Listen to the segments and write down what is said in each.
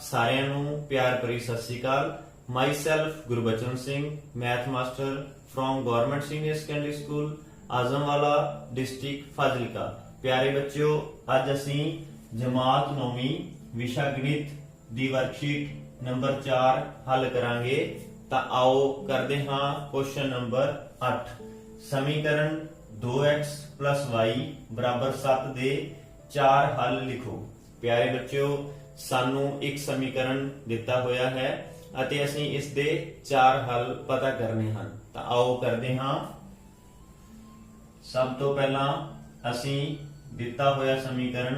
ਸਾਰਿਆਂ ਨੂੰ ਪਿਆਰ ਭਰੀ ਸਤਿ ਸ੍ਰੀ ਅਕਾਲ। Myself Gurbachan Singh, math master from government senior secondary school Azamwala district Fazilka. प्यारे बच्चों, अज असी जमात 9वीं विशा गणित दी वर्कशीट नंबर 4 हल करांगे। तां आओ करदे हां क्वेश्चन नंबर 8। समीकरण 2x + y = 7 दे 4 हल लिखो। प्यारे बच्चों, सानू एक समीकरण दिता होया है अते असी इस दे 4 हल पता करने हैं। तां आओ करदे हां। सब तो पहला असी दिता होया समीकरण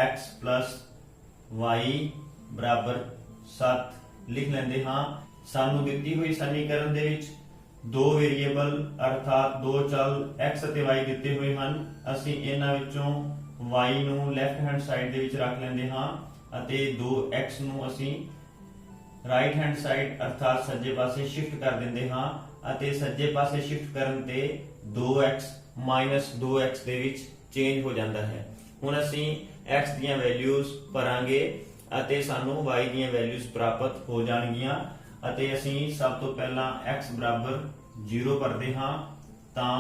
x + y = 7 लिख लेंदे हां। सानू दिती हुई समीकरण दे विच दो वेरिएबल अर्थात दो चल x अते y दिते हुए हैं। असी इन्हां विचों y नू लैफ्ट हैंड साइड दे विच रख लेंदे हां अते दो x नू असी राइट हैंड साइड अर्थात सज्जे पासे शिफ्ट कर देंदे हां अते सज्जे पासे शिफ्ट करन ते 2x - 2x they which change हो जाता है। हुण असी x दीयां वैल्यूज भरांगे अते सानू y दीयां वैल्यूज प्राप्त हो जाणगियां अते असी सब तो पहला x = 0 भरदे हां तां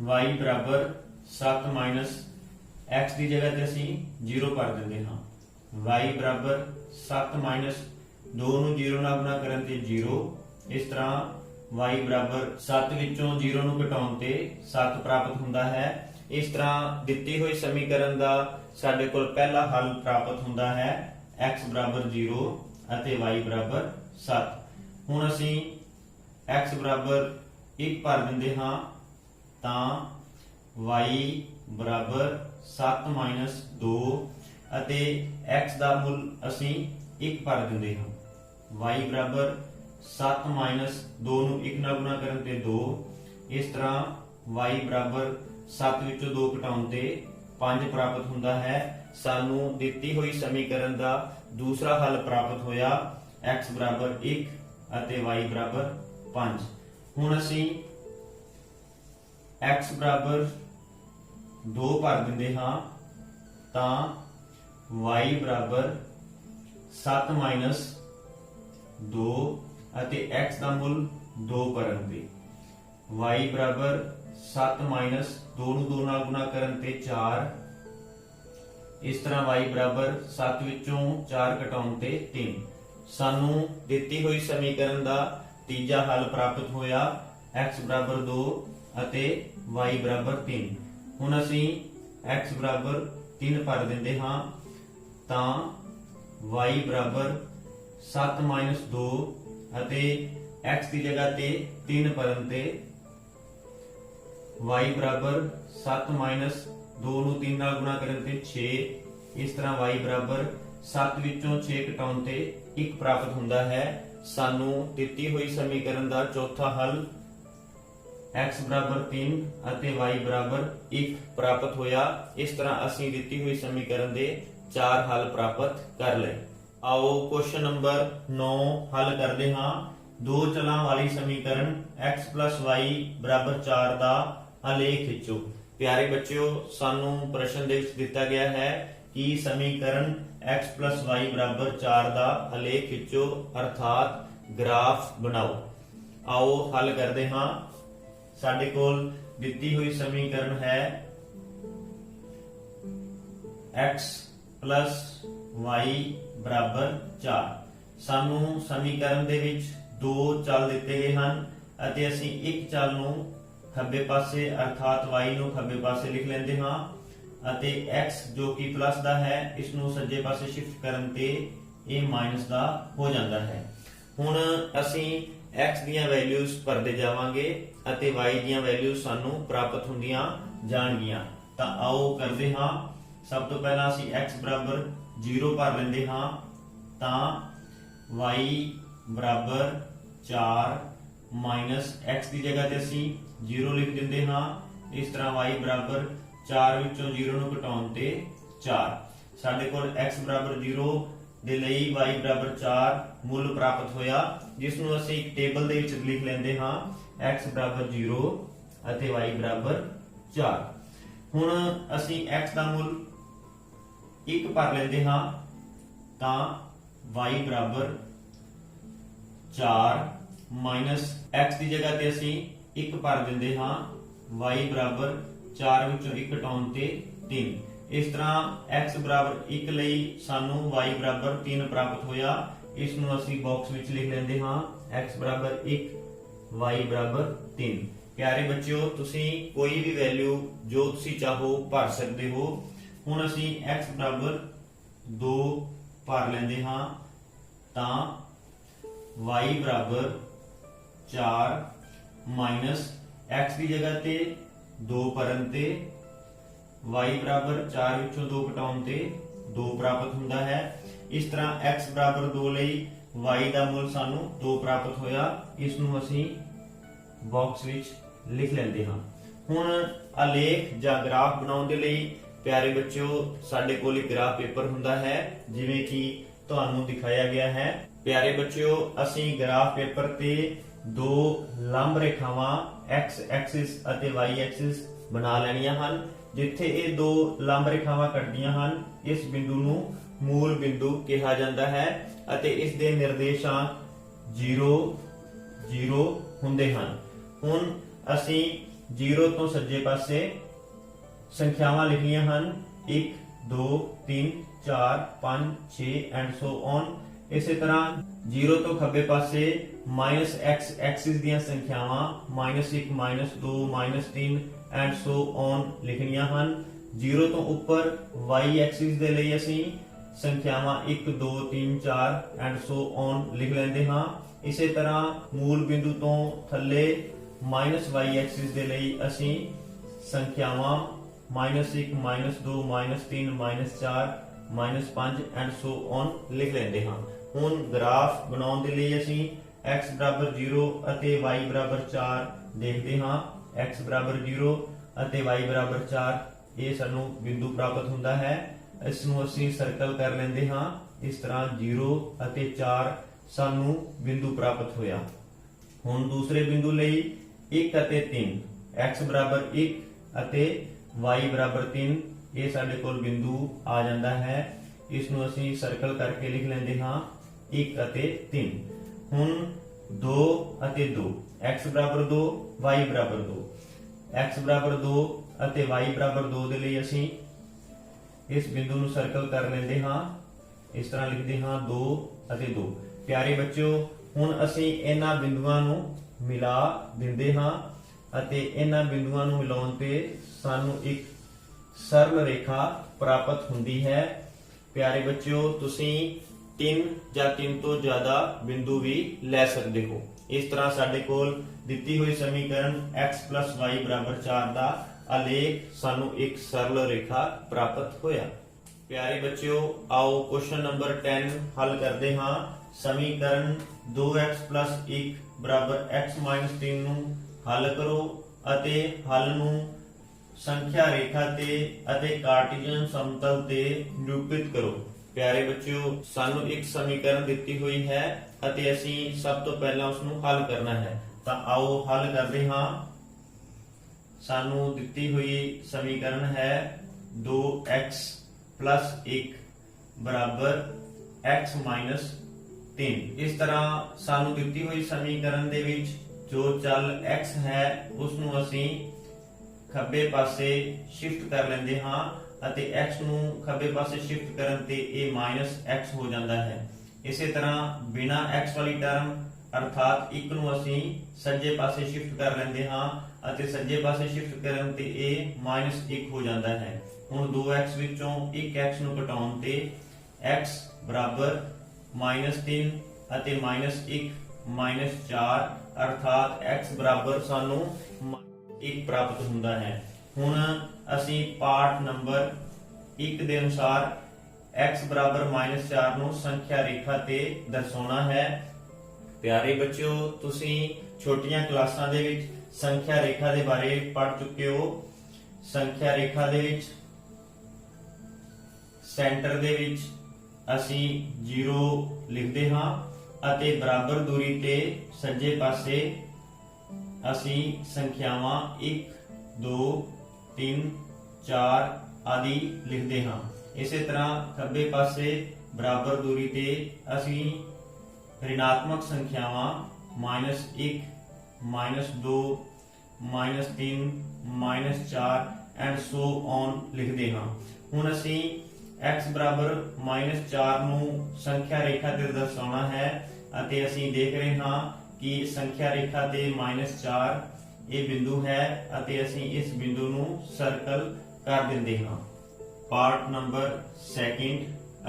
y = 7 - x दी जगह ते असी 0 भर दिंदे हां। y = 7 - 2 नू 0 नाल गुणा करन ते 0। इस तरह y = 7 विचों 0 नू घटाउण ते 7 प्राप्त हुंदा है। इस तरह दिती हुई समीकरण दा साडे कोल पहला हल प्राप्त हुंदा है x = 0 अते y = 7। हुण असी x = 1 भर दिंदे हां तां y = 7 - 2 अते x दा मुल असी 1 भर दिंदे हां। y = 7 - 2 नू 1 नाल गुणा करन ते 2। इस तरह y = 7 विचों 2 घटाउण ते 5 प्राप्त हुंदा है। सानू दिती हुई समीकरण दा दूसरा हल प्राप्त होया x = 1 अते y = 5। हुण असी x = 2 भर दिंदे हां तां y = 7 - 2 अते x दा मुल 2 भरन ते y = 7 - 2 नू 2 नाल गुणा करन ते 4। इस तरह y = 7 विचों 4 घटाउण ते 3। सानू दिती हुई समीकरण दा तीजा हल प्राप्त होया x = 2 अते y = 3। हुण असी x = 3 भर दिंदे हां तां y = 7 - 2 अते x की जगह ते 3 भरन ते y = 7 - 2 नू 3 नाल गुणा करन ते 6। इस तरह y = 7 विचों 6 घटाउण ते 1 प्राप्त हुंदा है। सानू दिती हुई समीकरण दा चौथा हल x = 3 अते y = 1 प्राप्त होया। इस तरह असी दिती हुई समीकरण दे 4 हल प्राप्त कर लए। आओ क्वेश्चन नंबर 9 हल करते हां। दो चलां वाली समीकरण x + y = 4 दा आलेख खिंचो। प्यारे बच्चों, सानू प्रश्न दे विच दिता गया है कि समीकरण x + y = 4 दा आलेख खिंचो अर्थात ग्राफ बनाओ। आओ हल करते हां। साडे कोल दिती हुई समीकरण है x + y = 4। सानू समीकरण दे विच दो चल दिते गए हैं अते असी एक चल नू खब्बे पासे अर्थात y नू खब्बे पासे लिख लेंदे हां अते x जो कि प्लस दा है इस नू सज्जे पासे शिफ्ट करन ते ये माइनस दा हो जाता है। हुण असी x दीयां वैल्यूज भरदे जावांगे अते y दीयां वैल्यूज सानू प्राप्त हुंदियां जाणगियां। तां आओ करदे हां। सब तो पहला असी x = 0 भर लेंदे हां तां y = 4 - x की जगह ते असी 0 लिख दिंदे हां। इस तरह y = 4 विचों 0 नू घटाउण ते 4। साडे कोल x = 0 दे लई y = 4 मुल प्राप्त होया, जिस नू असी एक टेबल दे विच लिख लेंदे हां x = 0 अते y = 4। हुण असी x दा मुल 1 भर लेंदे हां ਤਾਂ y ਬਰਾਬਰ 4 ਮਾਈਨਸ x ਦੀ ਜਗ੍ਹਾ ਤੇ ਅਸੀਂ 1 ਭਰ ਦਿੰਦੇ ਹਾਂ। y ਬਰਾਬਰ 4 ਵਿੱਚੋਂ 1 ਘਟਾਉਣ ਤੇ 3। ਇਸ ਤਰ੍ਹਾਂ x ਬਰਾਬਰ 1 ਲਈ ਸਾਨੂੰ y ਬਰਾਬਰ 3 ਪ੍ਰਾਪਤ ਹੋਇਆ। ਇਸ ਨੂੰ ਅਸੀਂ ਬਾਕਸ ਵਿੱਚ ਲਿਖ ਲੈਂਦੇ ਹਾਂ x ਬਰਾਬਰ 1 y ਬਰਾਬਰ 3। ਪਿਆਰੇ ਬੱਚਿਓ, ਤੁਸੀਂ ਕੋਈ ਵੀ ਵੈਲਿਊ ਜੋ ਤੁਸੀਂ ਚਾਹੋ ਭਰ ਸਕਦੇ ਹੋ। ਹੁਣ ਅਸੀਂ x ਬਰਾਬਰ 2 ਭਰ ਲੈਂਦੇ ਹਾਂ ਤਾਂ y ਬਰਾਬਰ 4 ਮਾਈਨਸ x ਦੀ ਜਗ੍ਹਾ ਤੇ 2 ਭਰਨ ਤੇ y ਬਰਾਬਰ 4 ਵਿੱਚੋਂ 2 ਘਟਾਉਣ ਤੇ 2 ਪ੍ਰਾਪਤ ਹੁੰਦਾ ਹੈ। ਇਸ ਤਰ੍ਹਾਂ x ਬਰਾਬਰ 2 ਲਈ y ਦਾ ਮੁੱਲ ਸਾਨੂੰ 2 ਪ੍ਰਾਪਤ ਹੋਇਆ। ਇਸ ਨੂੰ ਅਸੀਂ ਬਾਕਸ ਵਿੱਚ ਲਿਖ ਲੈਂਦੇ ਹਾਂ। ਹੁਣ ਆਲੇਖ ਜਾਂ ਗ੍ਰਾਫ ਬਣਾਉਣ ਦੇ ਲਈ ਪਿਆਰੇ ਬੱਚਿਓ ਸਾਡੇ ਕੋਲ ਇੱਕ ਗ੍ਰਾਫ ਪੇਪਰ ਹੁੰਦਾ ਹੈ, ਜਿਵੇਂ ਕਿ ਤੁਹਾਨੂੰ ਦਿਖਾਇਆ ਗਿਆ ਹੈ। ਪਿਆਰੇ ਬੱਚਿਓ, ਅਸੀਂ ਗ੍ਰਾਫ ਪੇਪਰ ਤੇ ਦੋ ਲੰਬ ਰੇਖਾਵਾਂ x ਐਕਸਿਸ ਅਤੇ y ਐਕਸਿਸ ਬਣਾ ਲੈਣੀਆਂ ਹਨ। ਜਿੱਥੇ ਇਹ ਦੋ ਲੰਬ ਰੇਖਾਵਾਂ ਕੱਟਦੀਆਂ ਹਨ, ਇਸ ਬਿੰਦੂ ਨੂੰ ਮੂਲ ਬਿੰਦੂ ਕਿਹਾ ਜਾਂਦਾ ਹੈ ਅਤੇ ਇਸ ਦੇ ਨਿਰਦੇਸ਼ਾਂਕ 0 0 ਹੁੰਦੇ ਹਨ। ਹੁਣ ਅਸੀਂ 0 ਤੋਂ ਸੱਜੇ ਪਾਸੇ ਸੰਖਿਆਵਾਂ ਲਿਖਣੀਆਂ ਹਨ 1 2 3 4 5 6 ਐਂਡ ਸੋ ਔਨ। ਇਸੇ ਤਰ੍ਹਾਂ 0 ਤੋਂ ਖੱਬੇ ਪਾਸੇ -x ਐਕਸਿਸ ਦੀਆਂ ਸੰਖਿਆਵਾਂ -1 -2 -3 ਐਂਡ ਸੋ ਔਨ ਲਿਖਣੀਆਂ ਹਨ। 0 ਤੋਂ ਉੱਪਰ y ਐਕਸਿਸ ਦੇ ਲਈ ਅਸੀਂ ਸੰਖਿਆਵਾਂ 1 2 3 4 ਐਂਡ ਸੋ ਔਨ ਲਿਖ ਲੈਂਦੇ ਹਾਂ। ਇਸੇ ਤਰ੍ਹਾਂ ਮੂਲ ਬਿੰਦੂ ਤੋਂ ਥੱਲੇ -y ਐਕਸਿਸ ਦੇ ਲਈ ਅਸੀਂ ਸੰਖਿਆਵਾਂ -1 -2 -3 -4 -5 ਐਂਡ ਸੋ ਔਨ ਲਿਖ ਲੈਂਦੇ ਹਾਂ। ਹੁਣ ਗ੍ਰਾਫ ਬਣਾਉਣ ਦੇ ਲਈ ਅਸੀਂ x ਬਰਾਬਰ 0 ਅਤੇ y ਬਰਾਬਰ 4 ਦੇਖਦੇ ਹਾਂ। x ਬਰਾਬਰ 0 ਅਤੇ y ਬਰਾਬਰ 4 ਇਹ ਸਾਨੂੰ ਬਿੰਦੂ ਪ੍ਰਾਪਤ ਹੁੰਦਾ ਹੈ। ਇਸ ਨੂੰ ਅਸੀਂ ਸਰਕਲ ਕਰ ਲੈਂਦੇ ਹਾਂ। ਇਸ ਤਰ੍ਹਾਂ 0 ਅਤੇ 4 ਸਾਨੂੰ ਬਿੰਦੂ ਪ੍ਰਾਪਤ ਹੋਇਆ। ਹੁਣ ਦੂਸਰੇ ਬਿੰਦੂ ਲਈ 1 ਅਤੇ 3 x ਬਰਾਬਰ 1 ਅਤੇ y ਬਰਾਬਰ 3 ਇਹ ਸਾਡੇ ਕੋਲ ਬਿੰਦੂ ਆ ਜਾਂਦਾ ਹੈ। ਇਸ ਨੂੰ ਅਸੀਂ ਸਰਕਲ ਕਰਕੇ ਲਿਖ ਲੈਂਦੇ ਹਾਂ 1 ਅਤੇ 3। ਹੁਣ 2 ਅਤੇ 2 x ਬਰਾਬਰ 2 y ਬਰਾਬਰ 2 x ਬਰਾਬਰ 2 ਅਤੇ y ਬਰਾਬਰ 2 ਦੇ ਲਈ ਅਸੀਂ ਇਸ ਬਿੰਦੂ ਨੂੰ ਸਰਕਲ ਕਰ ਲੈਂਦੇ ਹਾਂ। ਇਸ ਤਰ੍ਹਾਂ ਲਿਖਦੇ ਹਾਂ 2 ਅਤੇ 2। ਪਿਆਰੇ ਬੱਚਿਓ, ਹੁਣ ਅਸੀਂ ਇਹਨਾਂ ਬਿੰਦੂਆਂ ਨੂੰ ਮਿਲਾ ਦਿੰਦੇ ਹਾਂ ਅਤੇ ਇਹਨਾਂ ਬਿੰਦੂਆਂ ਨੂੰ ਮਿਲਾਉਣ ਤੇ ਸਾਨੂੰ ਇੱਕ ਸਰਲ ਰੇਖਾ ਪ੍ਰਾਪਤ ਹੁੰਦੀ ਹੈ। ਪਿਆਰੇ ਬੱਚਿਓ, ਤੁਸੀਂ 3 ਜਾਂ 3 ਤੋਂ ਜ਼ਿਆਦਾ ਬਿੰਦੂ ਵੀ ਲੈ ਸਕਦੇ ਹੋ। ਇਸ ਤਰ੍ਹਾਂ ਸਾਡੇ ਕੋਲ ਦਿੱਤੀ ਹੋਈ ਸਮੀਕਰਨ x + y ਬਰਾਬਰ 4 ਦਾ ਆਲੇਖ ਸਾਨੂੰ ਇੱਕ ਸਰਲ ਰੇਖਾ ਪ੍ਰਾਪਤ ਹੋਇਆ। ਪਿਆਰੇ ਬੱਚਿਓ, ਆਓ ਕੁਐਸਚਨ ਨੰਬਰ 10 ਹੱਲ ਕਰਦੇ ਹਾਂ। ਸਮੀਕਰਨ 2x + 1 ਬਰਾਬਰ x - 3 ਨੂੰ ਹੱਲ ਕਰੋ ਅਤੇ ਹੱਲ ਨੂੰ ਸੰਖਿਆ ਰੇਖਾ ਤੇ ਅਤੇ ਕਾਰਟੇशियन ਸਮਤਲ ਤੇ ਨਿਰੂਪਿਤ ਕਰੋ। ਪਿਆਰੇ ਬੱਚਿਓ, ਸਾਨੂੰ ਇੱਕ ਸਮੀਕਰਨ ਦਿੱਤੀ ਹੋਈ ਹੈ ਅਤੇ ਅਸੀਂ ਸਭ ਤੋਂ ਪਹਿਲਾਂ ਉਸ ਨੂੰ ਹੱਲ ਕਰਨਾ ਹੈ। ਤਾਂ ਆਓ ਹੱਲ ਕਰਦੇ ਹਾਂ। ਸਾਨੂੰ ਦਿੱਤੀ ਹੋਈ ਸਮੀਕਰਨ ਹੈ 2x + 1 ਬਰਾਬਰ x - 3। ਇਸ ਤਰ੍ਹਾਂ ਸਾਨੂੰ ਦਿੱਤੀ ਹੋਈ ਸਮੀਕਰਨ ਦੇ ਵਿੱਚ ਜੋ ਚੱਲ x ਹੈ ਉਸ ਨੂੰ ਅਸੀਂ ਖੱਬੇ ਪਾਸੇ ਸ਼ਿਫਟ ਕਰ ਲੈਂਦੇ ਹਾਂ ਅਤੇ x ਨੂੰ ਖੱਬੇ ਪਾਸੇ ਸ਼ਿਫਟ ਕਰਨ ਤੇ ਇਹ -x ਹੋ ਜਾਂਦਾ ਹੈ। ਇਸੇ ਤਰ੍ਹਾਂ ਬਿਨਾ x ਵਾਲੀ ਟਰਮ ਅਰਥਾਤ 1 ਨੂੰ ਅਸੀਂ ਸੱਜੇ ਪਾਸੇ ਸ਼ਿਫਟ ਕਰ ਲੈਂਦੇ ਹਾਂ ਅਤੇ ਸੱਜੇ ਪਾਸੇ ਸ਼ਿਫਟ ਕਰਨ ਤੇ ਇਹ -1 ਹੋ ਜਾਂਦਾ ਹੈ। ਹੁਣ 2x ਵਿੱਚੋਂ 1x ਨੂੰ ਘਟਾਉਣ ਤੇ x ਬਰਾਬਰ -3 ਅਤੇ -1 -4 ਅਰਥਾਤ x ਬਰਾਬਰ ਸਾਨੂੰ 1 ਪ੍ਰਾਪਤ ਹੁੰਦਾ ਹੈ। ਹੁਣ ਅਸੀਂ ਪਾਠ ਨੰਬਰ 1 ਦੇ ਅਨੁਸਾਰ x ਬਰਾਬਰ -4 ਨੂੰ ਸੰਖਿਆ ਰੇਖਾ ਤੇ ਦਰਸਾਉਣਾ ਹੈ। ਪਿਆਰੇ ਬੱਚਿਓ, ਤੁਸੀਂ ਛੋਟੀਆਂ ਕਲਾਸਾਂ ਦੇ ਵਿੱਚ ਸੰਖਿਆ ਰੇਖਾ ਦੇ ਬਾਰੇ ਪੜ੍ਹ ਚੁੱਕੇ ਹੋ। ਸੰਖਿਆ ਰੇਖਾ ਦੇ ਵਿੱਚ ਸੈਂਟਰ ਦੇ ਵਿੱਚ ਅਸੀਂ 0 ਲਿਖਦੇ ਹਾਂ ਅਤੇ ਬਰਾਬਰ ਦੂਰੀ ਤੇ ਸੱਜੇ ਪਾਸੇ ਅਸੀਂ ਸੰਖਿਆਵਾਂ 1 2 3 4 ਆਦਿ ਲਿਖਦੇ ਹਾਂ। ਇਸੇ ਤਰ੍ਹਾਂ ਖੱਬੇ ਪਾਸੇ ਬਰਾਬਰ ਦੂਰੀ ਤੇ ਅਸੀਂ ऋणात्मक संख्यावां -1 -2 -3 -4 एंड सो ऑन लिखते हाँ। हुण असी x बराबर -4 नूं संख्या रेखा ते दर्शाउणा है अते असी देख रहे हाँ कि संख्या रेखा ते -4 ये बिंदु है अते असी इस बिंदु नूं सर्कल कर दिंदे हाँ। पार्ट नंबर सेकंड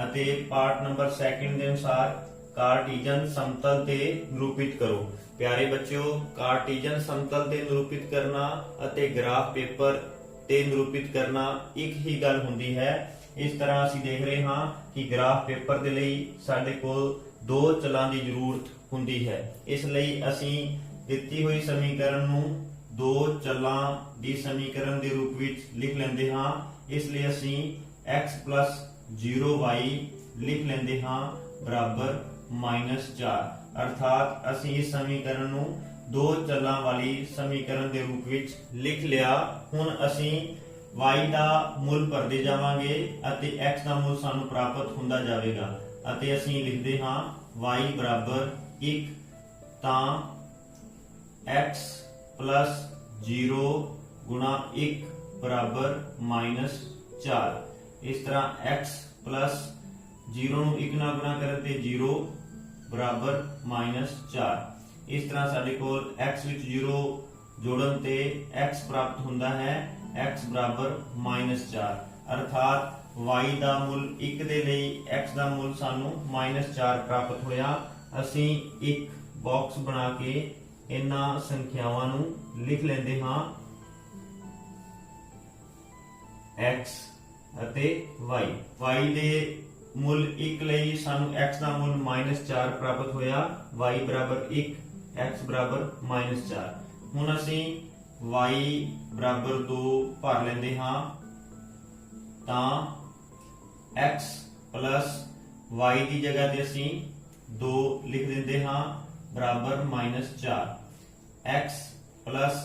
अते पार्ट नंबर सेकंड के अनुसार कार्टीजन समतल ते निरूपित करो। प्यारे बच्चों, कार्टीजन समतल ते निरूपित करना अते ग्राफ पेपर ते निरूपित करना एक ही गल हुंदी है। इस तरह असीं देख रहे हाँ कि ग्राफ पेपर दे लई साडे कोल दो चलां दी जरूरत हुंदी है। इसलिए असीं दित्ती हुई समीकरण नूं दो चलां दी समीकरण दे रूप विच लिख लैंदे हाँ। इसलिए असीं x + 0y लिख लैंदे हाँ बराबर -4। अर्थात असीं इस समीकरण नूं दो चलां वाली समीकरण के रूप विच लिख लिया। हुण असीं y दा मुल भरदे जावांगे अते x दा मुल सानूं प्राप्त हुंदा जावेगा अते असीं लिखदे हां y बराबर 1 तां x + 0 गुणा 1 बराबर -4। इस तरह x + 0 नूं 1 नाल गुणा करें ते 0 बराबर -4। इस तरह साडे कोल x विच 0 जोड़न ते x प्राप्त हुंदा है x बराबर -4। अर्थात y दा मुल 1 दे लई x दा मुल सानू -4 प्राप्त होया। असीं एक बॉक्स बना के इन्हां संख्यावां नू लिख लैंदे हां x अते y दे मुल 1 लई सानू x दा मुल -4 प्राप्त होया। y बराबर 1 x बराबर -4। हुण असीं y बराबर 2 भर लैंदे हां तां x + y की जगह ते असीं 2 लिख दिंदे हां बराबर -4। x +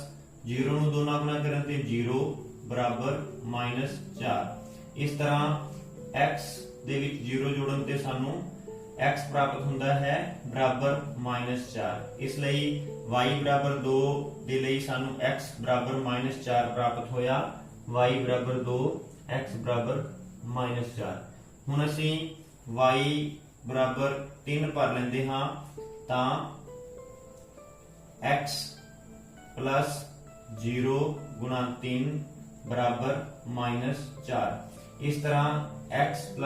0 नूं 2 नाल गुणा करें ते 0 बराबर -4। इस तरह x दे विच 0 जोड़न ते सानू x प्राप्त हुंदा है बराबर -4। इसलिए y बराबर 2 दे लई सानू x बराबर -4 प्राप्त होया। y बराबर 2 x बराबर -4। हुण असीं y बराबर 3 भर लैंदे हां तां x + 0 गुणा 3 बराबर -4। इस तरह x +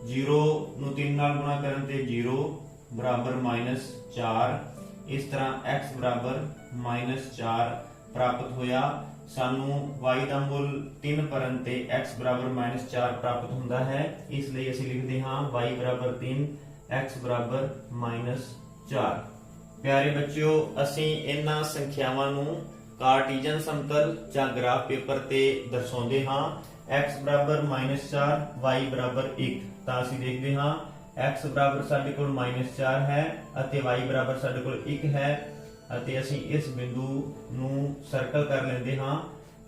0 नूं 3 नाल गुणा करें ते 0 बराबर -4। इस तरह x बराबर -4 प्राप्त होया। सानू y दा मुल 3 भरन ते x बराबर -4 प्राप्त हुंदा है। इसलिए असीं लिखदे हां y बराबर 3 x बराबर -4। प्यारे बच्चों, असीं इन्हां संख्यावां नूं कार्टीजन समतल जां ग्राफ पेपर ते दर्शाउंदे हां। x बराबर -4 y बराबर 1 तां असीं देखदे हां x बराबर साडे कोल -4 है अते y बराबर साडे कोल 1 है अते असीं इस बिंदु नूं सर्कल कर लैंदे हां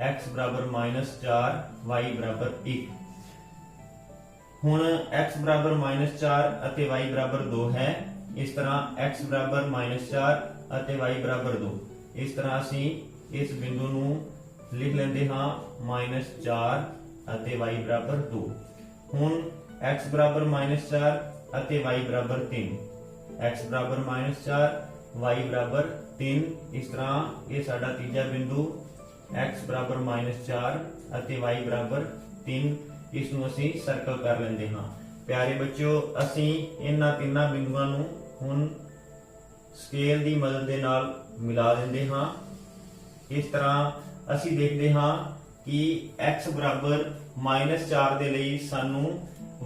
x बराबर -4 y बराबर 1। हुण x बराबर -4 अते y बराबर 2 है। इस तरह x बराबर -4 अते y बराबर 2। इस तरह असीं इस बिंदु नूं लिख लेंदे हां -4 अते y बराबर 2। हुण x बराबर -4 अते y बराबर 3। x बराबर -4 y बराबर 3। इस तरह ये साडा तीजा बिंदु x बराबर -4 अते y बराबर 3 इस नूं असीं सर्कल कर लेंदे हां। प्यारे बच्चों, असीं इन्हां तिन्नां बिंदुआं नूं हुण स्केल दी मदद दे नाल मिला दिंदे हां। इस तरह असीं देखदे हां कि x बराबर -4 दे लई सानू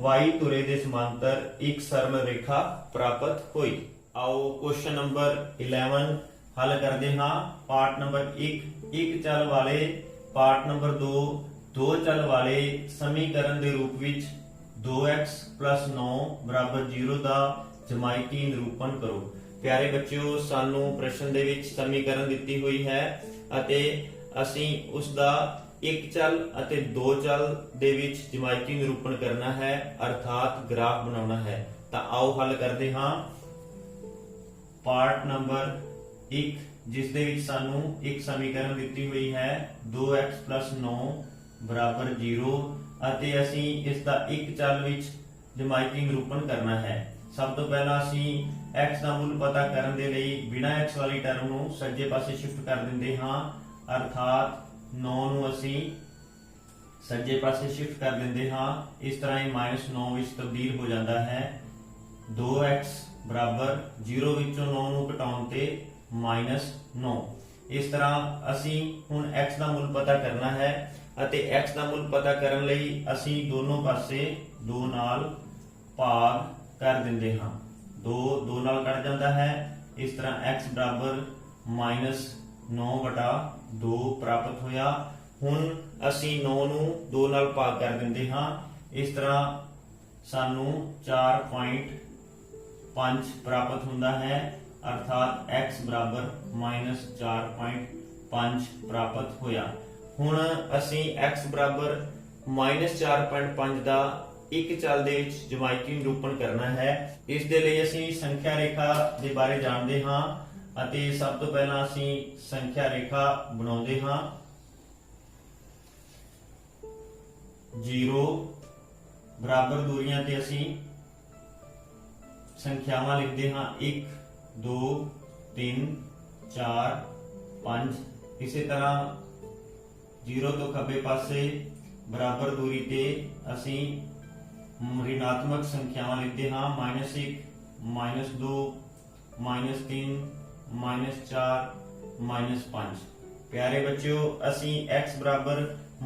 y तुरे दे समांतर एक सरल रेखा प्राप्त हुई। आओ क्वेश्चन नंबर 11 हल करदे हां। पार्ट नंबर 1 एक चल वाले, पार्ट नंबर 2 दो चल वाले समीकरण दे रूप विच 2x + 9 बराबर 0 दा जमायती निरूपण करो। प्यारे बच्चों, सानू प्रश्न दे विच समीकरण दित्ती हुई है अते असीं उस दा ਇੱਕ ਚੱਲ ਅਤੇ ਦੋ ਚੱਲ ਦੇ ਵਿੱਚ ਜਿਓਮੈਟਰੀ ਨਿਰੂਪਣ ਕਰਨਾ ਹੈ, ਅਰਥਾਤ ਗ੍ਰਾਫ ਬਣਾਉਣਾ ਹੈ। ਤਾਂ ਆਓ ਹੱਲ ਕਰਦੇ ਹਾਂ। ਪਾਰਟ ਨੰਬਰ 1, ਜਿਸ ਦੇ ਵਿੱਚ ਸਾਨੂੰ ਇੱਕ ਸਮੀਕਰਨ ਦਿੱਤੀ ਹੋਈ ਹੈ 2x 9 ਬਰਾਬਰ 0 ਅਤੇ ਅਸੀਂ ਇਸ ਦਾ ਇੱਕ ਚੱਲ ਵਿੱਚ ਜਿਓਮੈਟਰੀ ਨਿਰੂਪਣ ਕਰਨਾ ਹੈ। ਸਭ ਤੋਂ ਪਹਿਲਾਂ ਅਸੀਂ x ਦਾ ਮੁੱਲ ਪਤਾ ਕਰਨ ਦੇ ਲਈ ਬਿਨਾਂ x ਵਾਲੀ ਟਰਮ ਨੂੰ ਸੱਜੇ ਪਾਸੇ ਸ਼ਿਫਟ ਕਰ ਦਿੰਦੇ ਹਾਂ, ਅਰਥਾਤ 9 ਨੂੰ ਅਸੀਂ ਸੱਜੇ ਪਾਸੇ ਸ਼ਿਫਟ ਕਰ ਦਿੰਦੇ ਹਾਂ। ਇਸ ਤਰ੍ਹਾਂ ਇਹ -9 ਵਿੱਚ ਤਬਦੀਲ ਹੋ ਜਾਂਦਾ ਹੈ। 2x ਬਰਾਬਰ 0 ਵਿੱਚੋਂ 9 ਨੂੰ ਘਟਾਉਣ ਤੇ -9। ਇਸ ਤਰ੍ਹਾਂ ਅਸੀਂ ਹੁਣ x ਦਾ ਮੁੱਲ ਪਤਾ ਕਰਨਾ ਹੈ ਅਤੇ x ਦਾ ਮੁੱਲ ਪਤਾ ਕਰਨ ਲਈ ਅਸੀਂ ਦੋਨੋਂ ਪਾਸੇ 2 ਨਾਲ ਭਾਗ ਕਰ ਦਿੰਦੇ ਹਾਂ। 2 ਨਾਲ ਕੱਟ ਜਾਂਦਾ ਹੈ। ਇਸ ਤਰ੍ਹਾਂ x ਬਰਾਬਰ -9/2 ਪ੍ਰਾਪਤ ਹੋਇਆ। ਹੁਣ ਅਸੀਂ 9 ਨੂੰ 2 ਨਾਲ ਭਾਗ ਕਰ ਦਿੰਦੇ ਹਾਂ। ਇਸ ਤਰ੍ਹਾਂ ਸਾਨੂੰ 4.5 ਪ੍ਰਾਪਤ ਹੁੰਦਾ ਹੈ, ਅਰਥਾਤ x ਬਰਾਬਰ -4.5 ਪ੍ਰਾਪਤ ਹੋਇਆ। ਹੁਣ ਅਸੀਂ x ਬਰਾਬਰ -4.5 ਦਾ ਇੱਕ ਚੱਲ ਦੇ ਵਿੱਚ ਜਿਓਮੈਟਰੀ ਨਿਰੂਪਣ ਕਰਨਾ ਹੈ। ਇਸ ਦੇ ਲਈ ਅਸੀਂ ਸੰਖਿਆ ਰੇਖਾ ਦੇ ਬਾਰੇ ਜਾਣਦੇ ਹਾਂ ਅਤੇ ਸਭ ਤੋਂ ਪਹਿਲਾਂ ਅਸੀਂ ਸੰਖਿਆ ਰੇਖਾ ਬਣਾਉਂਦੇ ਹਾਂ। 0 ਬਰਾਬਰ ਦੂਰੀਆਂ ਤੇ ਅਸੀਂ ਸੰਖਿਆਵਾਂ ਲਿਖਦੇ ਹਾਂ 1 2 3 4 5। ਇਸੇ ਤਰ੍ਹਾਂ 0 ਤੋਂ ਖੱਬੇ ਪਾਸੇ ਬਰਾਬਰ ਦੂਰੀ ਤੇ ਅਸੀਂ ऋणात्मक संख्यावां लिखते हाँ -1 -2 -3 -4 -5। प्यारे बच्चों, असी x बराबर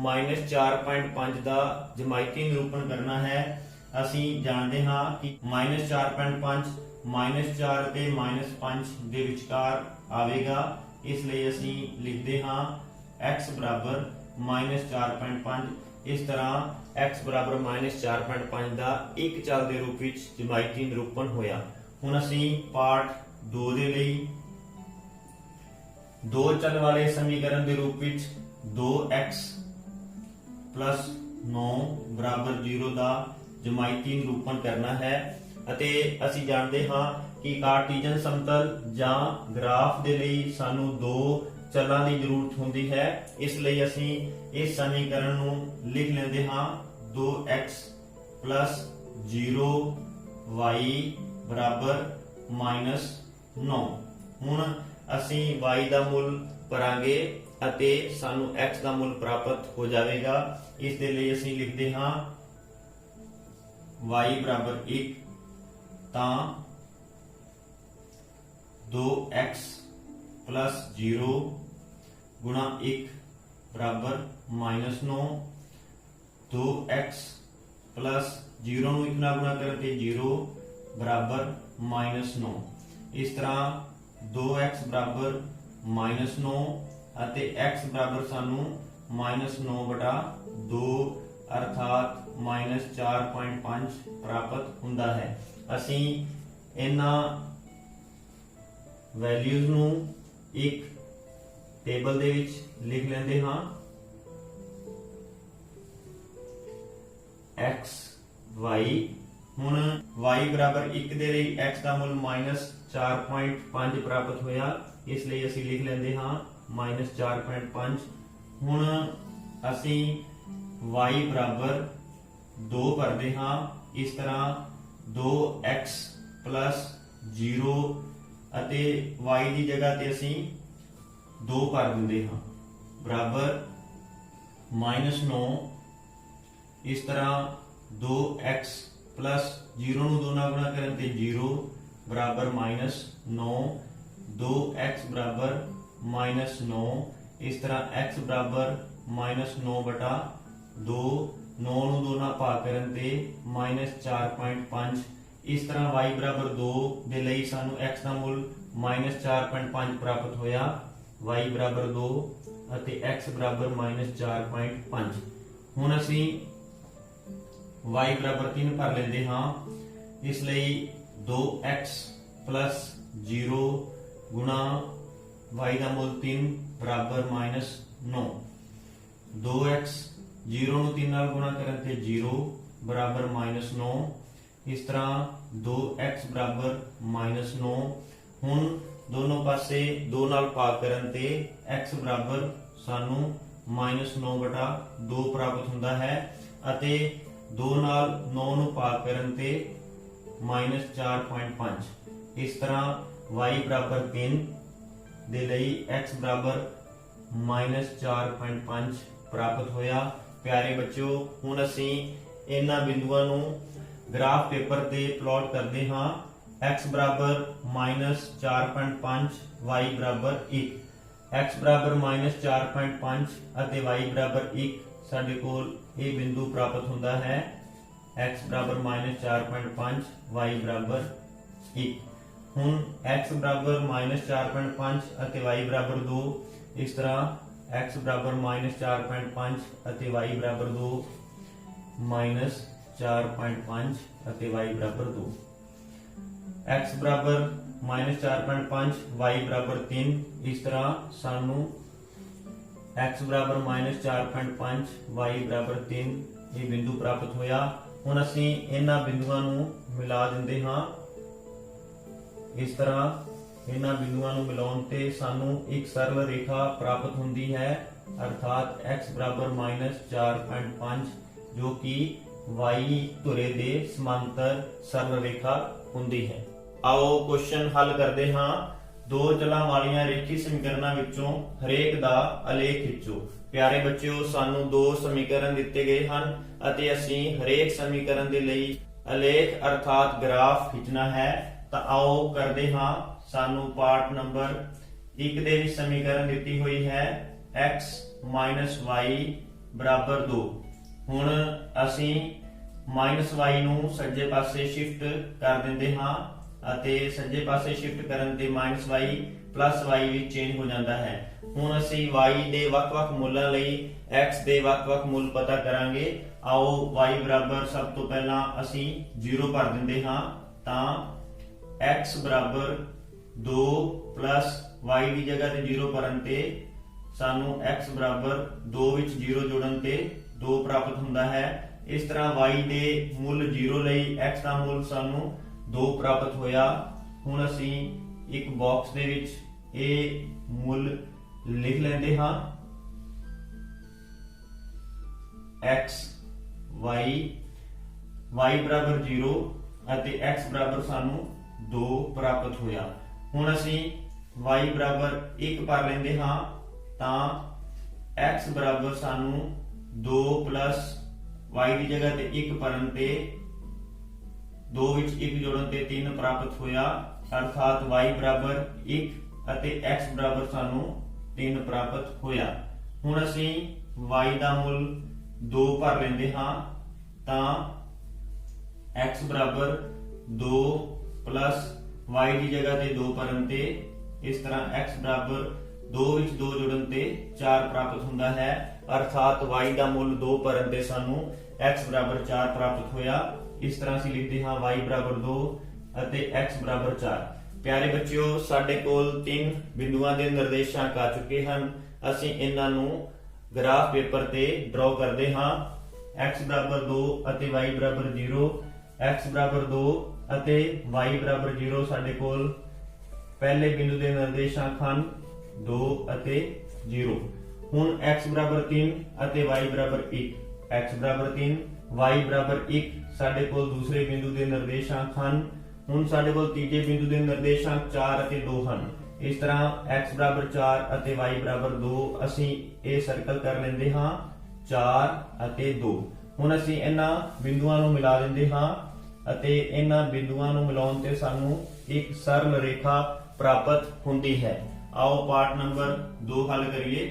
-4.5 का जियोमैट्री निरूपण करना है। असी जानते हाँ कि -4.5 -4 ते -5 दे विचकार आवेगा, इसलिए असी लिखते हाँ x बराबर -4.5। इस तरह x बराबर -4.5 का एक चल के रूप में जियोमैट्री निरूपण होया। हुण असीं पार्ट 2 दे लई दो चल वाले समीकरण के रूप में 2x + 9 बराबर 0 का जियोमैट्री निरूपण करना है। अते असीं जानते हाँ कि कार्टीजन समतल जां ग्राफ के लिए सानू दो चलों की जरूरत होती है, इसलिए असी इस समीकरण नूं लिख लेंदे हाँ 2x + 0y बराबर -9। हुण असी y का मुल भरांगे अते सानू x का मुल प्राप्त हो जाएगा। इस दे लई असी लिखते हाँ y बराबर 1 तां 2x + 0 गुणा 1 बराबर -9। 2x + 0 ਨੂੰ 1 ਨਾਲ ਗੁਣਾ ਕਰਨ ਤੇ 0 बराबर -9। इस तरह 2x बराबर -9 ਅਤੇ x बराबर सानू -9/2 अर्थात -4.5 प्राप्त ਹੁੰਦਾ है। ਅਸੀਂ ਇਹਨਾਂ वैल्यूज ਨੂੰ एक टेबल ਦੇ ਵਿੱਚ ਲਿਖ ਲੈਂਦੇ ਹਾਂ। x y, ਹੁਣ y बराबर 1 ਦੇ ਲਈ x ਦਾ ਮੁੱਲ -4.5 ਪ੍ਰਾਪਤ ਹੋਇਆ, ਇਸ ਲਈ ਅਸੀਂ ਲਿਖ ਲੈਂਦੇ ਹਾਂ -4.5। ਹੁਣ ਅਸੀਂ y बराबर 2 ਭਰਦੇ ਹਾਂ। ਇਸ ਤਰ੍ਹਾਂ 2x + 0 ਅਤੇ y ਦੀ ਜਗ੍ਹਾ ਤੇ ਅਸੀਂ 2 ਭਰ ਦਿੰਦੇ ਹਾਂ ਬਰਾਬਰ -9। ਇਸ ਤਰ੍ਹਾਂ 2x + 0 ਨੂੰ 2 ਨਾਲ ਗੁਣਾ ਕਰਨ ਤੇ 0 बराबर -9। 2x बराबर -9। इस तरह x बराबर -9/2। 9 ਨੂੰ 2 ਨਾਲ ਭਾਗ ਕਰਨ ਤੇ -4.5। इस तरह y बराबर 2 ਦੇ ਲਈ ਸਾਨੂੰ x ਦਾ ਮੁੱਲ -4.5 ਪ੍ਰਾਪਤ ਹੋਇਆ। y बराबर 2 ਅਤੇ x बराबर -4.5। ਹੁਣ ਅਸੀਂ y बराबर 3 ਭਰ ਲੈਂਦੇ ਹਾਂ। ਇਸ ਲਈ 2x + 0 गुणा y का मुल 3 बराबर -9। 2x 0 ਨੂੰ 3 ਨਾਲ ਗੁਣਾ ਕਰਨ ਤੇ 0 ਬਰਾਬਰ -9। ਇਸ ਤਰ੍ਹਾਂ 2x ਬਰਾਬਰ -9। ਹੁਣ ਦੋਨੋਂ ਪਾਸੇ 2 ਨਾਲ ਭਾਗ ਕਰਨ ਤੇ x ਬਰਾਬਰ ਸਾਨੂੰ -9/2 ਪ੍ਰਾਪਤ ਹੁੰਦਾ ਹੈ ਅਤੇ 2 ਨਾਲ 9 ਨੂੰ ਭਾਗ ਕਰਨ ਤੇ -4.5। ਇਸ ਤਰ੍ਹਾਂ y ਬਰਾਬਰ 3 ਦੇ ਲਈ x ਬਰਾਬਰ -4.5 ਪ੍ਰਾਪਤ ਹੋਇਆ। ਪਿਆਰੇ ਬੱਚਿਓ, ਹੁਣ ਅਸੀਂ ਇਹਨਾਂ ਬਿੰਦੂਆਂ ਨੂੰ ਗ੍ਰਾਫ ਪੇਪਰ ਤੇ ਪਲਾਟ ਕਰਦੇ ਹਾਂ। x ਬਰਾਬਰ -4.5, y ਬਰਾਬਰ 1। x ਬਰਾਬਰ -4.5 ਅਤੇ y ਬਰਾਬਰ 1 ਸਾਡੇ ਕੋਲ ਇਹ ਬਿੰਦੂ ਪ੍ਰਾਪਤ ਹੁੰਦਾ ਹੈ। x ਬਰਾਬਰ -4.5, y ਬਰਾਬਰ 1। ਹੁਣ x ਬਰਾਬਰ -4.5 ਅਤੇ y ਬਰਾਬਰ 2। ਇਸ ਤਰ੍ਹਾਂ x ਬਰਾਬਰ -4.5 ਅਤੇ y ਬਰਾਬਰ 2, -4.5 ਅਤੇ y ਬਰਾਬਰ 2। x ਬਰਾਬਰ -4.5, y ਬਰਾਬਰ 3। ਇਸ ਤਰ੍ਹਾਂ ਸਾਨੂੰ x ਬਰਾਬਰ -4.5, y ਬਰਾਬਰ 3 ਇਹ ਬਿੰਦੂ ਪ੍ਰਾਪਤ ਹੋਇਆ। ਹੁਣ ਅਸੀਂ ਇਹਨਾਂ ਬਿੰਦੂਆਂ ਨੂੰ ਮਿਲਾ ਦਿੰਦੇ ਹਾਂ। ਇਸ ਤਰ੍ਹਾਂ ਇਹਨਾਂ ਬਿੰਦੂਆਂ ਨੂੰ ਮਿਲਾਉਣ ਤੇ ਸਾਨੂੰ ਇੱਕ ਸਰਲ ਰੇਖਾ ਪ੍ਰਾਪਤ ਹੁੰਦੀ ਹੈ, ਅਰਥਾਤ x ਬਰਾਬਰ -4.5 ਜੋ ਕਿ y ਧੁਰੇ ਦੇ ਸਮਾਂਤਰ ਸਰਲ ਰੇਖਾ ਹੁੰਦੀ ਹੈ। ਆਓ ਕੁਐਸਚਨ ਹੱਲ ਕਰਦੇ ਹਾਂ। ਦੋ ਚਲਾਂ ਵਾਲੀਆਂ ਰੇਖੀ ਸਮੀਕਰਨਾਂ ਵਿੱਚੋਂ ਹਰੇਕ ਦਾ ਆਲੇਖ ਖਿੱਚੋ। ਪਿਆਰੇ ਬੱਚਿਓ, ਸਾਨੂੰ ਦੋ ਸਮੀਕਰਨ ਦਿੱਤੇ ਗਏ ਹਨ ਅਤੇ ਅਸੀਂ ਹਰੇਕ ਸਮੀਕਰਨ ਦੇ ਲਈ ਆਲੇਖ ਅਰਥਾਤ ਗ੍ਰਾਫ ਖਿੱਚਣਾ ਹੈ। ਤਾਂ ਆਓ ਕਰਦੇ ਹਾਂ। ਸਾਨੂੰ ਪਾਰਟ ਨੰਬਰ 1 ਦੇ ਵਿੱਚ ਸਮੀਕਰਨ ਦਿੱਤੀ ਹੋਈ ਹੈ x y ਬਰਾਬਰ 2। ਹੁਣ ਅਸੀਂ -y ਨੂੰ ਸੱਜੇ ਪਾਸੇ ਸ਼ਿਫਟ ਕਰ ਦਿੰਦੇ ਹਾਂ ਅਤੇ ਸੱਜੇ ਪਾਸੇ ਸ਼ਿਫਟ ਕਰਨ ਤੇ -y +y ਵਿੱਚ ਚੇਂਜ ਹੋ ਜਾਂਦਾ ਹੈ। ਹੁਣ ਅਸੀਂ y ਦੇ ਵੱਖ-ਵੱਖ ਮੁੱਲਾਂ ਲਈ x ਦੇ ਵੱਖ-ਵੱਖ ਮੁੱਲ ਪਤਾ ਕਰਾਂਗੇ। ਆਓ y ਬਰਾਬਰ ਸਭ ਤੋਂ ਪਹਿਲਾਂ ਅਸੀਂ 0 ਭਰ ਦਿੰਦੇ ਹਾਂ। ਤਾਂ x ਬਰਾਬਰ 2 y ਦੀ ਜਗ੍ਹਾ ਤੇ 0 ਭਰਨ ਤੇ ਸਾਨੂੰ x ਬਰਾਬਰ 2 ਵਿੱਚ 0 ਜੋੜਨ ਤੇ 2 ਪ੍ਰਾਪਤ ਹੁੰਦਾ ਹੈ। ਇਸ ਤਰ੍ਹਾਂ y ਦੇ ਮੁੱਲ 0 ਲਈ x ਦਾ ਮੁੱਲ ਸਾਨੂੰ 2 ਪ੍ਰਾਪਤ ਹੋਇਆ। ਹੁਣ ਅਸੀਂ ਇੱਕ ਬਾਕਸ ਦੇ ਵਿੱਚ ਇਹ ਮੁੱਲ ਲਿਖ ਲੈਂਦੇ ਹਾਂ। x y ਬਰਾਬਰ 0 ਅਤੇ x ਬਰਾਬਰ ਸਾਨੂੰ 2 ਪ੍ਰਾਪਤ ਹੋਇਆ। ਹੁਣ ਅਸੀਂ y ਬਰਾਬਰ 1 ਭਰ ਲੈਂਦੇ ਹਾਂ। ਤਾਂ x ਬਰਾਬਰ ਸਾਨੂੰ 2 y ਦੀ ਜਗ੍ਹਾ ਤੇ 1 ਭਰਨ ਤੇ 2 ਵਿੱਚ 1 ਜੋੜਨ ਤੇ 3 ਪ੍ਰਾਪਤ ਹੋਇਆ, ਅਰਥਾਤ y ਬਰਾਬਰ 1 ਅਤੇ x ਬਰਾਬਰ ਸਾਨੂੰ 3 ਪ੍ਰਾਪਤ ਹੋਇਆ। ਹੁਣ ਅਸੀਂ y ਦਾ ਮੁੱਲ 2 ਭਰ ਲੈਂਦੇ ਹਾਂ। ਤਾਂ x ਬਰਾਬਰ 2 y ਦੀ ਜਗ੍ਹਾ ਤੇ 2 ਭਰਨ ਤੇ ਇਸ ਤਰ੍ਹਾਂ x ਬਰਾਬਰ 2 ਵਿੱਚ 2 ਜੋੜਨ ਤੇ 4 ਪ੍ਰਾਪਤ ਹੁੰਦਾ ਹੈ, ਅਰਥਾਤ y ਦਾ ਮੁੱਲ 2 ਭਰਨ ਤੇ ਸਾਨੂੰ x ਬਰਾਬਰ 4 ਪ੍ਰਾਪਤ ਹੋਇਆ। ਇਸ ਤਰ੍ਹਾਂ ਅਸੀਂ ਲਿਖਦੇ ਹਾਂ y ਬਰਾਬਰ 2 ਅਤੇ x ਬਰਾਬਰ 4। ਪਿਆਰੇ ਬੱਚਿਓ, ਸਾਡੇ ਕੋਲ 3 ਬਿੰਦੂਆਂ ਦੇ ਨਿਰਦੇਸ਼ਾਂਕ ਆ ਚੁੱਕੇ ਹਨ। ਅਸੀਂ ਇਹਨਾਂ ਨੂੰ ਗ੍ਰਾਫ ਪੇਪਰ ਤੇ ਡਰਾਅ ਕਰਦੇ ਹਾਂ। x ਬਰਾਬਰ 2 ਅਤੇ y ਬਰਾਬਰ 0, x ਬਰਾਬਰ 2 ਅਤੇ y ਬਰਾਬਰ 0 ਸਾਡੇ ਕੋਲ ਪਹਿਲੇ ਬਿੰਦੂ ਦੇ ਨਿਰਦੇਸ਼ਾਂਕ ਹਨ 2 ਅਤੇ 0। ਹੁਣ x ਬਰਾਬਰ 3 ਅਤੇ y ਬਰਾਬਰ 1, x ਬਰਾਬਰ 3 y ਬਰਾਬਰ 1 ਸਾਡੇ ਕੋਲ ਦੂਸਰੇ ਬਿੰਦੂ ਦੇ ਨਿਰਦੇਸ਼ਾਂਕ ਹਨ। ਹੁਣ ਸਾਡੇ ਕੋਲ ਤੀਜੇ ਬਿੰਦੂ ਦੇ ਨਿਰਦੇਸ਼ਾਂਕ 4 ਅਤੇ 2 ਹਨ। ਇਸ ਤਰ੍ਹਾਂ x ਬਰਾਬਰ 4 ਅਤੇ y ਬਰਾਬਰ 2 ਅਸੀਂ ਇਹ ਸਰਕਲ ਕਰ ਲੈਂਦੇ ਹਾਂ 4 ਅਤੇ 2। ਹੁਣ ਅਸੀਂ ਇਹਨਾਂ ਬਿੰਦੂਆਂ ਨੂੰ ਮਿਲਾ ਦਿੰਦੇ ਹਾਂ ਅਤੇ ਇਹਨਾਂ ਬਿੰਦੂਆਂ ਨੂੰ ਮਿਲਾਉਣ ਤੇ ਸਾਨੂੰ ਇੱਕ ਸਰਲ ਰੇਖਾ ਪ੍ਰਾਪਤ ਹੁੰਦੀ ਹੈ। ਆਓ ਪਾਰਟ ਨੰਬਰ 2 ਹੱਲ ਕਰੀਏ।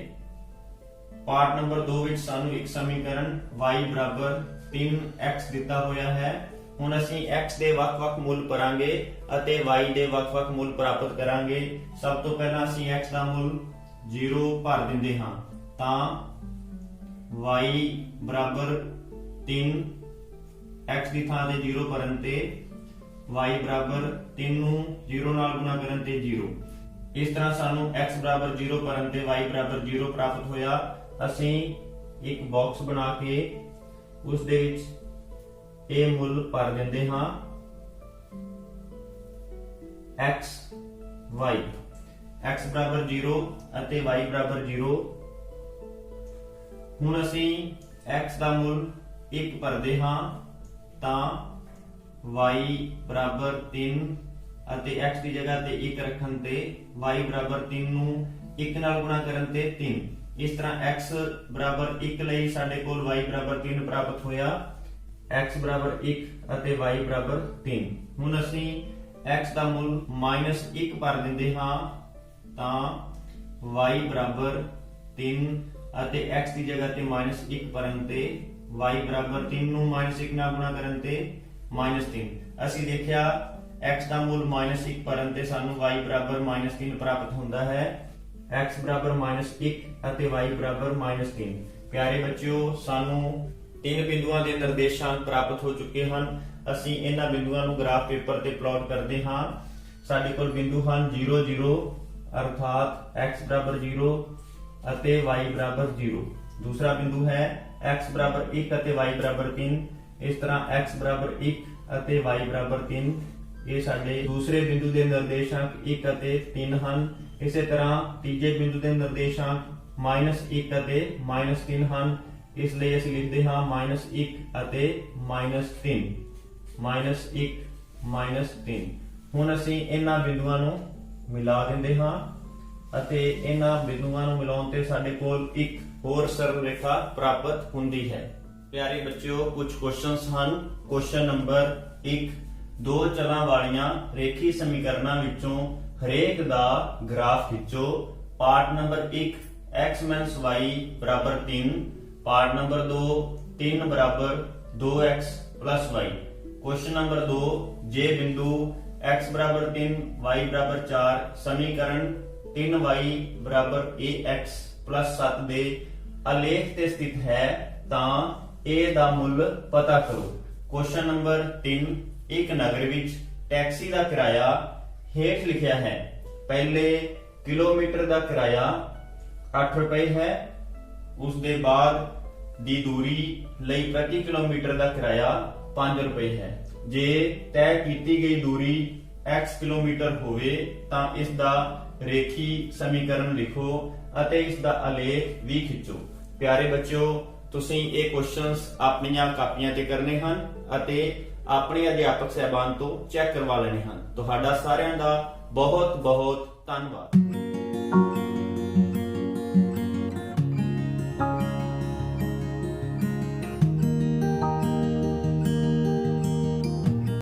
ਪਾਰਟ ਨੰਬਰ 2 ਵਿੱਚ ਸਾਨੂੰ ਇੱਕ ਸਮੀਕਰਨ y ਬਰਾਬਰ 3x ਦਿੱਤਾ ਹੋਇਆ ਹੈ। ਹੁਣ ਅਸੀਂ x ਦੇ ਵੱਖ-ਵੱਖ ਮੁੱਲ ਭਰਾਂਗੇ ਅਤੇ y ਦੇ ਵੱਖ-ਵੱਖ ਮੁੱਲ ਪ੍ਰਾਪਤ ਕਰਾਂਗੇ। ਸਭ ਤੋਂ ਪਹਿਲਾਂ ਅਸੀਂ x ਦਾ ਮੁੱਲ 0 ਭਰ ਦਿੰਦੇ ਹਾਂ। ਤਾਂ y ਬਰਾਬਰ 3, x ਦੀ ਥਾਂ ਤੇ 0 ਭਰਨ ਤੇ y ਬਰਾਬਰ 3 ਨੂੰ 0 ਨਾਲ ਗੁਣਾ ਕਰਨ ਤੇ 0। ਇਸ ਤਰ੍ਹਾਂ ਸਾਨੂੰ x ਬਰਾਬਰ 0 ਭਰਨ ਤੇ y ਬਰਾਬਰ 0 ਪ੍ਰਾਪਤ ਹੋਇਆ। ਅਸੀਂ ਇੱਕ ਬਾਕਸ ਬਣਾ ਕੇ ਉਸ ਦੇ ਵਿੱਚ ਇਹ ਮੁੱਲ ਭਰ ਦਿੰਦੇ ਹਾਂ x y x ਬਰਾਬਰ 0 ਅਤੇ y ਬਰਾਬਰ 0। ਹੁਣ ਅਸੀਂ x ਦਾ ਮੁੱਲ 1 ਭਰਦੇ ਹਾਂ ਤਾਂ y ਬਰਾਬਰ 3 ਅਤੇ x ਦੀ ਜਗ੍ਹਾ ਤੇ 1 ਰੱਖਣ ਤੇ y ਬਰਾਬਰ 3 ਨੂੰ 1 ਨਾਲ ਗੁਣਾ ਕਰਨ ਤੇ 3। ਇਸ ਤਰ੍ਹਾਂ x ਬਰਾਬਰ 1 ਲਈ ਸਾਡੇ ਕੋਲ y ਬਰਾਬਰ 3 ਪ੍ਰਾਪਤ ਹੋਇਆ। x ਬਰਾਬਰ 1 ਅਤੇ y ਬਰਾਬਰ 3। ਹੁਣ ਅਸੀਂ x ਦਾ ਮੁੱਲ -1 ਭਰ ਦਿੰਦੇ ਹਾਂ ਤਾਂ y ਬਰਾਬਰ 3 ਅਤੇ x ਦੀ ਜਗ੍ਹਾ ਤੇ -1 ਭਰਨ ਤੇ y ਬਰਾਬਰ 3 ਨੂੰ -1 ਨਾਲ ਗੁਣਾ ਕਰਨ ਤੇ -3। ਅਸੀਂ ਦੇਖਿਆ x ਦਾ ਮੁੱਲ -1 ਭਰਨ ਤੇ ਸਾਨੂੰ y ਬਰਾਬਰ -3 ਪ੍ਰਾਪਤ ਹੁੰਦਾ ਹੈ। x ਬਰਾਬਰ -1 ਅਤੇ y ਬਰਾਬਰ -3। ਪਿਆਰੇ ਬੱਚਿਓ, ਸਾਨੂੰ 3 ਬਿੰਦੂਆਂ ਦੇ ਨਿਰਦੇਸ਼ਾਂਕ ਪ੍ਰਾਪਤ ਹੋ ਚੁੱਕੇ ਹਨ। ਅਸੀਂ ਇਹਨਾਂ ਬਿੰਦੂਆਂ ਨੂੰ ਗ੍ਰਾਫ ਪੇਪਰ ਤੇ ਪਲਾਟ ਕਰਦੇ ਹਾਂ। ਸਾਡੇ ਕੋਲ ਬਿੰਦੂ ਹਨ 0 0 ਅਰਥਾਤ x ਬਰਾਬਰ 0 ਅਤੇ y ਬਰਾਬਰ 0। ਦੂਸਰਾ ਬਿੰਦੂ ਹੈ x ਬਰਾਬਰ 1 ਅਤੇ y ਬਰਾਬਰ 3। ਇਸ ਤਰ੍ਹਾਂ x ਬਰਾਬਰ 1 ਅਤੇ y ਬਰਾਬਰ 3। ਇਹ ਸਾਡੇ ਦੂਸਰੇ ਬਿੰਦੂ ਦੇ ਨਿਰਦੇਸ਼ਾਂਕ 1 ਅਤੇ 3 ਹਨ। ਇਸੇ ਤਰ੍ਹਾਂ ਤੀਜੇ ਬਿੰਦੂ ਦੇ ਨਿਰਦੇਸ਼ਾਂਕ -1 ਅਤੇ -3 ਹਨ। ਇਸ ਲਈ ਅਸੀਂ ਲਿਖਦੇ ਹਾਂ -1 ਅਤੇ -3 -1 -3। ਹੁਣ ਅਸੀਂ ਇਹਨਾਂ ਬਿੰਦੂਆਂ ਨੂੰ ਮਿਲਾ ਦਿੰਦੇ ਹਾਂ ਅਤੇ ਇਹਨਾਂ ਬਿੰਦੂਆਂ ਨੂੰ ਮਿਲਾਉਣ ਤੇ ਸਾਡੇ ਕੋਲ ਇੱਕ ਹੋਰ ਸਰਲ ਰੇਖਾ ਪ੍ਰਾਪਤ ਹੁੰਦੀ ਹੈ। ਪਿਆਰੇ ਬੱਚਿਓ, ਕੁਝ ਕੁਐਸਚਨਸ ਹਨ। ਕੁਐਸਚਨ ਨੰਬਰ 1, ਦੋ ਚਲਾਂ ਵਾਲੀਆਂ ਰੇਖੀ ਸਮੀਕਰਨਾਂ ਵਿੱਚੋਂ ਹਰੇਕ ਦਾ ਗ੍ਰਾਫ ਖਿੱਚੋ। ਪਾਰਟ ਨੰਬਰ 1 x y ਬਰਾਬਰ 3। ਪਾਰਟ ਨੰਬਰ 2 3 ਬਰਾਬਰ 2x y। ਕੁਐਸਚਨ ਨੰਬਰ 2, ਜੇ ਬਿੰਦੂ x ਬਰਾਬਰ 3 y ਬਰਾਬਰ 4 ਸਮੀਕਰਨ 3y ਬਰਾਬਰ ax 7 ਦੇ ਆਲੇਖ ਤੇ ਸਥਿਤ ਹੈ ਤਾਂ a ਦਾ ਮੁੱਲ ਪਤਾ ਕਰੋ। ਕੁਐਸਚਨ ਨੰਬਰ 3, ਇੱਕ ਨਗਰ ਵਿੱਚ ਟੈਕਸੀ ਦਾ ਕਿਰਾਇਆ ਹੇਠ ਲਿਖਿਆ ਹੈ। ਪਹਿਲੇ ਕਿਲੋਮੀਟਰ ਦਾ ਕਿਰਾਇਆ 8 ਰੁਪਏ ਹੈ। ਉਸ ਦੇ ਬਾਅਦ ਦੀ ਦੂਰੀ ਲਈ ਪ੍ਰਤੀ ਕਿਲੋਮੀਟਰ ਦਾ ਕਿਰਾਇਆ 5 ਰੁਪਏ ਹੈ। ਜੇ ਤੈਅ ਕੀਤੀ ਗਈ ਦੂਰੀ x ਕਿਲੋਮੀਟਰ ਹੋਵੇ ਤਾਂ ਇਸ ਦਾ ਰੇਖੀ ਸਮੀਕਰਨ ਲਿਖੋ ਅਤੇ ਇਸ ਦਾ ਆਲੇਖ ਵੀ ਖਿੱਚੋ। ਪਿਆਰੇ ਬੱਚਿਓ, ਤੁਸੀਂ ਇਹ ਕੁਐਸਚਨਸ ਆਪਣੀਆਂ ਕਾਪੀਆਂ ਤੇ ਕਰਨੇ ਹਨ ਅਤੇ ਆਪਣੇ ਅਧਿਆਪਕ ਸਹਿਬਾਨ ਤੋਂ ਚੈੱਕ ਕਰਵਾ ਲੈਣੇ ਹਨ। ਤੁਹਾਡਾ ਸਾਰਿਆਂ ਦਾ ਬਹੁਤ ਬਹੁਤ ਧੰਨਵਾਦ।